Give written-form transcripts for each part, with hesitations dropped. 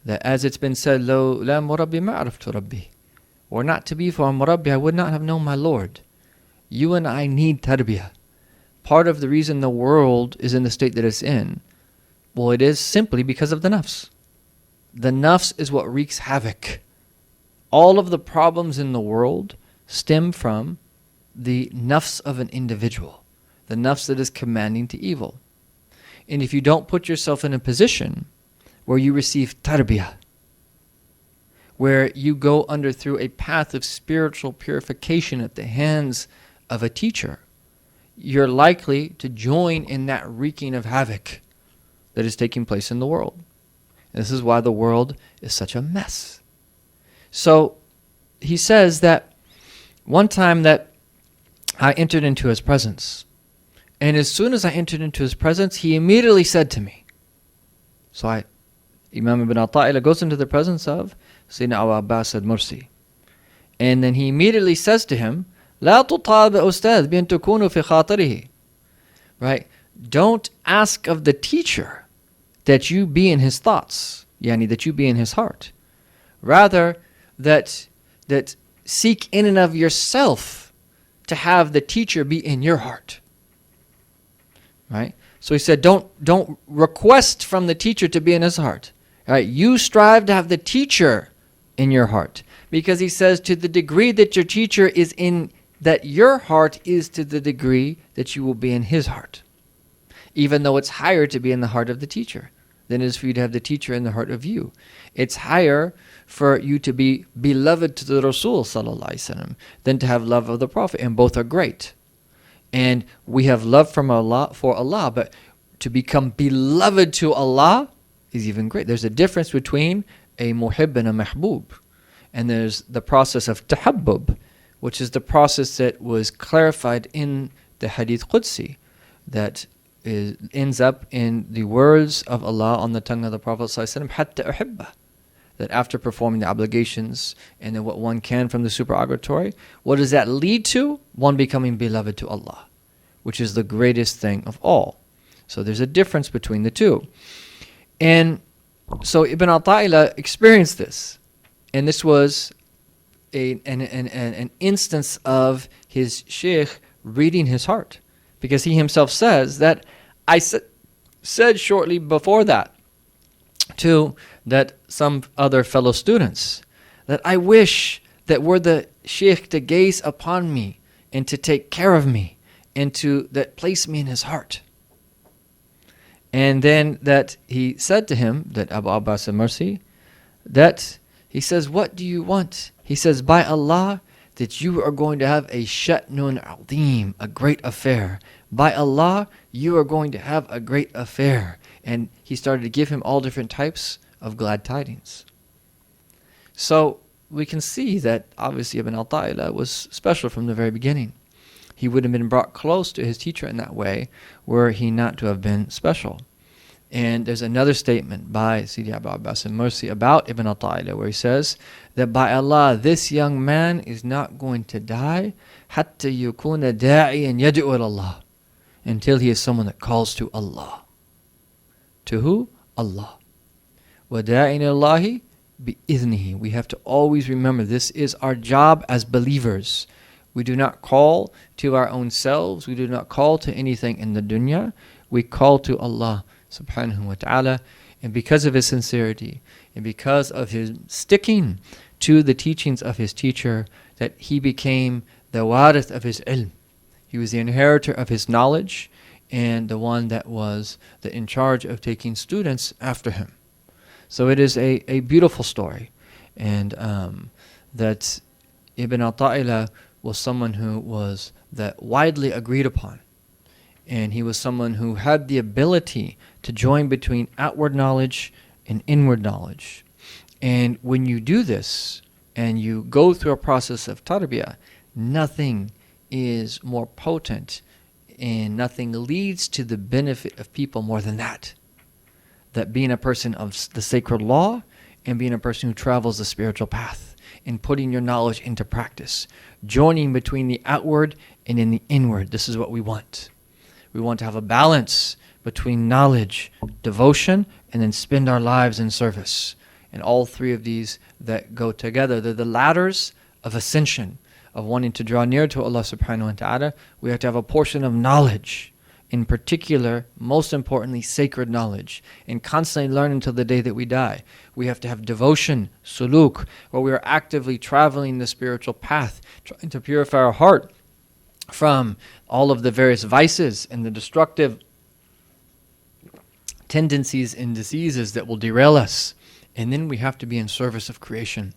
that as it's been said, لو لا مربي ما عرفت ربي. Or not to be for a murabbi, I would not have known my Lord. You and I need tarbiyah. Part of the reason the world is in the state that it's in, well, it is simply because of the nafs. The nafs is what wreaks havoc. All of the problems in the world stem from the nafs of an individual, the nafs that is commanding to evil. And if you don't put yourself in a position where you receive tarbiyah, where you go under through a path of spiritual purification at the hands of a teacher, you're likely to join in that wreaking of havoc that is taking place in the world. And this is why the world is such a mess. So he says that one time that I entered into his presence, and as soon as I entered into his presence, he immediately said to me, Imam ibn Atta'illah goes into the presence of Sayyidina Abu Abbas al-Mursi, and then he immediately says to him, لا تطالب أستاذ بأن تكونوا في خاطره. Right? Don't ask of the teacher that you be in his thoughts, yani that you be in his heart. Rather, that seek in and of yourself to have the teacher be in your heart. Right? So he said, don't request from the teacher to be in his heart. Right? You strive to have the teacher in your heart. Because he says, to the degree that your teacher is in, that your heart is to the degree that you will be in his heart. Even though it's higher to be in the heart of the teacher than it is for you to have the teacher in the heart of you. It's higher for you to be beloved to the Rasul sallallahu alaihi wasallam than to have love of the Prophet, and both are great. And we have love from Allah for Allah, but to become beloved to Allah is even great. There's a difference between a muhib and a mahbub. And there's the process of tahabbub, which is the process that was clarified in the Hadith Qudsi, that ends up in the words of Allah on the tongue of the Prophet ﷺ, حَتَّى أُحِبَّهُ, that after performing the obligations and then what one can from the supererogatory, what does that lead to? One becoming beloved to Allah, which is the greatest thing of all. So there's a difference between the two. And so Ibn Atta'illah experienced this. And this was an instance of his sheikh reading his heart. Because he himself says that I said shortly before that to that some other fellow students that I wish that were the sheikh to gaze upon me and to take care of me and to that place me in his heart. And then that he said to him, that Abu Abbas al-Mursi, that he says, what do you want? He says, by Allah, that you are going to have a shatnun azim, a great affair. By Allah, you are going to have a great affair. And he started to give him all different types of glad tidings. So we can see that obviously Ibn Atta'illah was special from the very beginning. He would have been brought close to his teacher in that way were he not to have been special. And there's another statement by Sidi Abu Abbas al-Mursi about Ibn Atta'illah where he says that by Allah, this young man is not going to die حَتَّى يُكُونَ دَاعِيًا يَدْعُو إِلَى اللَّهِ, until he is someone that calls to Allah. To who? Allah. وَدَاعِيًا إِلَى اللَّهِ بِإِذْنِهِ. We have to always remember this is our job as believers. We do not call to our own selves. We do not call to anything in the dunya. We call to Allah subhanahu wa ta'ala. And because of his sincerity and because of his sticking to the teachings of his teacher, that he became the warith of his ilm. He was the inheritor of his knowledge and the one that was in charge of taking students after him. So it is a beautiful story. And that Ibn Atta'illah was someone who was that widely agreed upon. And he was someone who had the ability to join between outward knowledge and inward knowledge. And when you do this, and you go through a process of tarbiyah, nothing is more potent and nothing leads to the benefit of people more than that. That being a person of the sacred law and being a person who travels the spiritual path and putting your knowledge into practice, joining between the outward and in the inward. This is what we want. We want to have a balance between knowledge, devotion, and then spend our lives in service. And all three of these that go together, they're the ladders of ascension, of wanting to draw near to Allah subhanahu wa ta'ala. We have to have a portion of knowledge, in particular, most importantly, sacred knowledge, and constantly learn until the day that we die. We have to have devotion, suluk, where we are actively traveling the spiritual path, trying to purify our heart from all of the various vices and the destructive tendencies and diseases that will derail us. And then we have to be in service of creation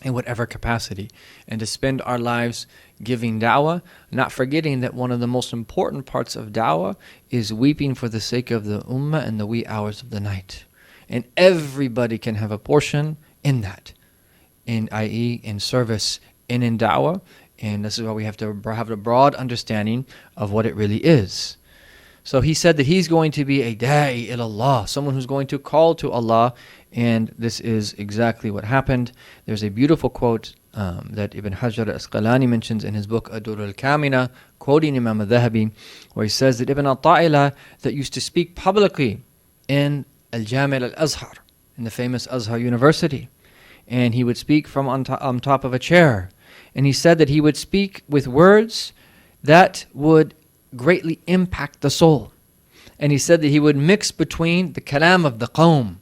in whatever capacity, and to spend our lives giving da'wah, not forgetting that one of the most important parts of da'wah is weeping for the sake of the ummah in the wee hours of the night. And everybody can have a portion in that, i.e. in service and in da'wah. And this is why we have to have a broad understanding of what it really is. So he said that he's going to be a da'i ilallah, someone who's going to call to Allah, and this is exactly what happened. There's a beautiful quote that Ibn Hajar al-Asqalani mentions in his book Adur al-Kamina, quoting Imam al-Dhahabi, where he says that Ibn Atta'ila that used to speak publicly in al-Jami' al-Azhar, in the famous Azhar University, and he would speak from on top of a chair, and he said that he would speak with words that would greatly impact the soul. And he said that he would mix between the kalam of the qawm,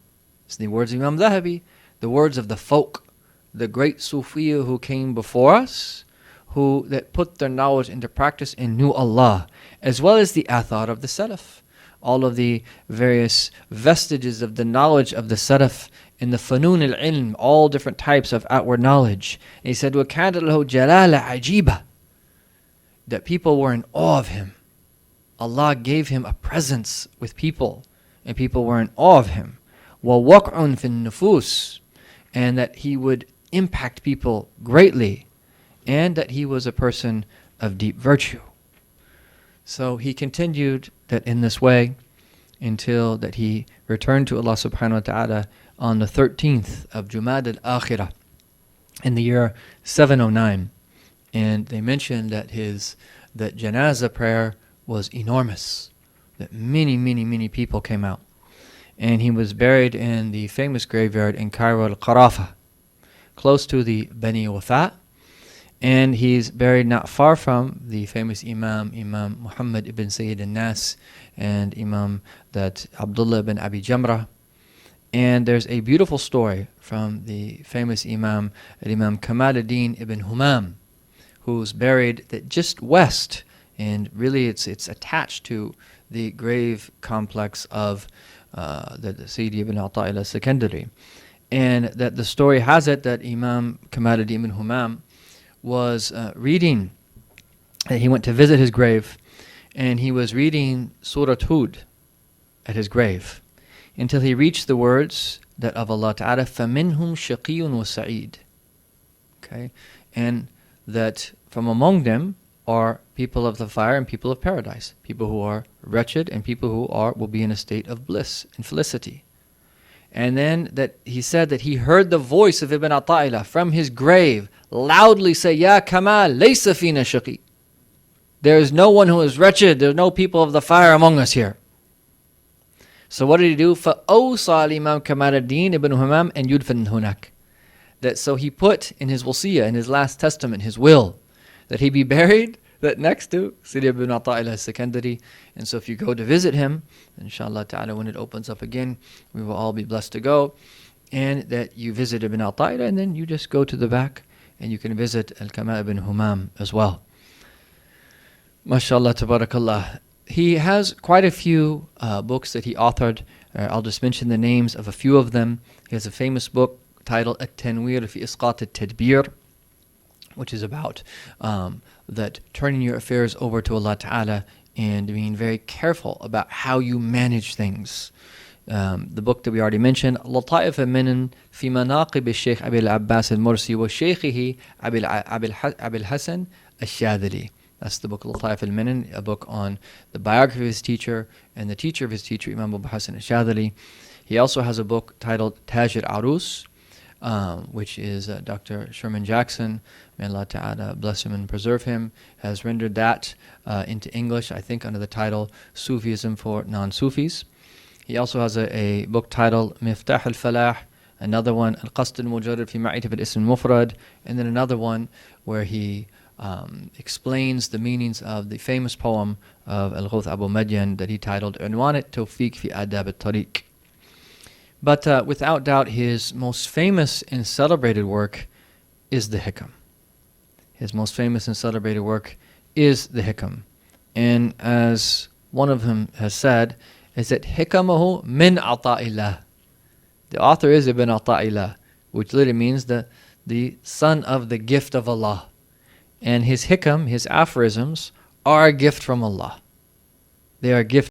it's the words of Imam Dhahabi, the words of the folk, the great Sufiya who came before us, who that put their knowledge into practice and knew Allah, as well as the athar of the Salaf, all of the various vestiges of the knowledge of the Salaf in the fanun al-ilm, all different types of outward knowledge. And he said, وَكَانَ لَهُ جَلَالَ عَجِيبًا, that people were in awe of him. Allah gave him a presence with people, and people were in awe of him. وَوَقْعٌ فِي النُّفُوسِ, and that he would impact people greatly, and that he was a person of deep virtue. So he continued that in this way until that he returned to Allah subhanahu wa ta'ala on the 13th of Jumad al-Akhirah in the year 709. And they mentioned that that janazah prayer was enormous, that many people came out. And he was buried in the famous graveyard in Cairo al-Qarafa, close to the Bani Wafa. And he's buried not far from the famous Imam Muhammad ibn Sayyid al-Nas, and Imam that Abdullah ibn Abi Jamrah. And there's a beautiful story from the famous Imam Kamal ad-Din ibn Humam, who's buried just west, and really it's attached to the grave complex of the Sayyidi ibn Atta'ila Secondary. And that the story has it that Imam Kamal ad-Din ibn Humam was reading, he went to visit his grave, and he was reading Surah Hud at his grave, until he reached the words that of Allah Ta'ala, فَمِنْهُمْ شَقِيٌّ وَسَعِيدٌ. Okay, and that from among them are people of the fire and people of paradise, people who are wretched and people who will be in a state of bliss and felicity. And then that he said that he heard the voice of Ibn Atta'ila from his grave loudly say, Ya Kamal, laysa fina shaqi. There is no one who is wretched, there are no people of the fire among us here. So what did he do? فَأَوْصَى الْإِمَامُ كَمَالَ الدِّينِ ibn Humam and yudfan hunak. That so he put in his wasiyah, in his last testament, his will, that he be buried that next to Sayyidi ibn Atta'ila al-Secondary. And so if you go to visit him, inshallah ta'ala, when it opens up again, we will all be blessed to go. And that you visit Ibn Atta'ila, and then you just go to the back and you can visit Al-Kamal ibn Humam as well. MashaAllah, tabarakallah. He has quite a few books that he authored. I'll just mention the names of a few of them. He has a famous book titled At-Tanwir fi Isqat al-Tadbir, which is about that turning your affairs over to Allah Ta'ala and being very careful about how you manage things. The book that we already mentioned, Lata'if al-Minan fi Manaqib al-Shaykh Abil Abbas al-Mursi wa Shaykhihi Abil Hasan al-Shadili. That's the book Lata'if al-Minan, a book on the biography of his teacher and the teacher of his teacher, Imam Abu Hasan al-Shadili. He also has a book titled Taj al-Arus, which is Dr. Sherman Jackson, may Allah Ta'ala bless him and preserve him, has rendered that into English, I think under the title Sufism for Non-Sufis. He also has a book titled Miftah al-Falah another one, Al-Qasd al-Mujarrad fi Ma'rifat al-Ism al-Mufrad, and then another one where he explains the meanings of the famous poem of Al-Ghawth Abu Madyan that he titled Unwan al-Tawfiq fi Adab al-Tariq. But without doubt, his most famous and celebrated work is the Hikam. His most famous and celebrated work is the Hikam. And as one of them has said, is that Hikamahu min ata'illah. The author is Ibn Ata'illah, which literally means the son of the gift of Allah. And his Hikam, his aphorisms, are a gift from Allah. They are a gift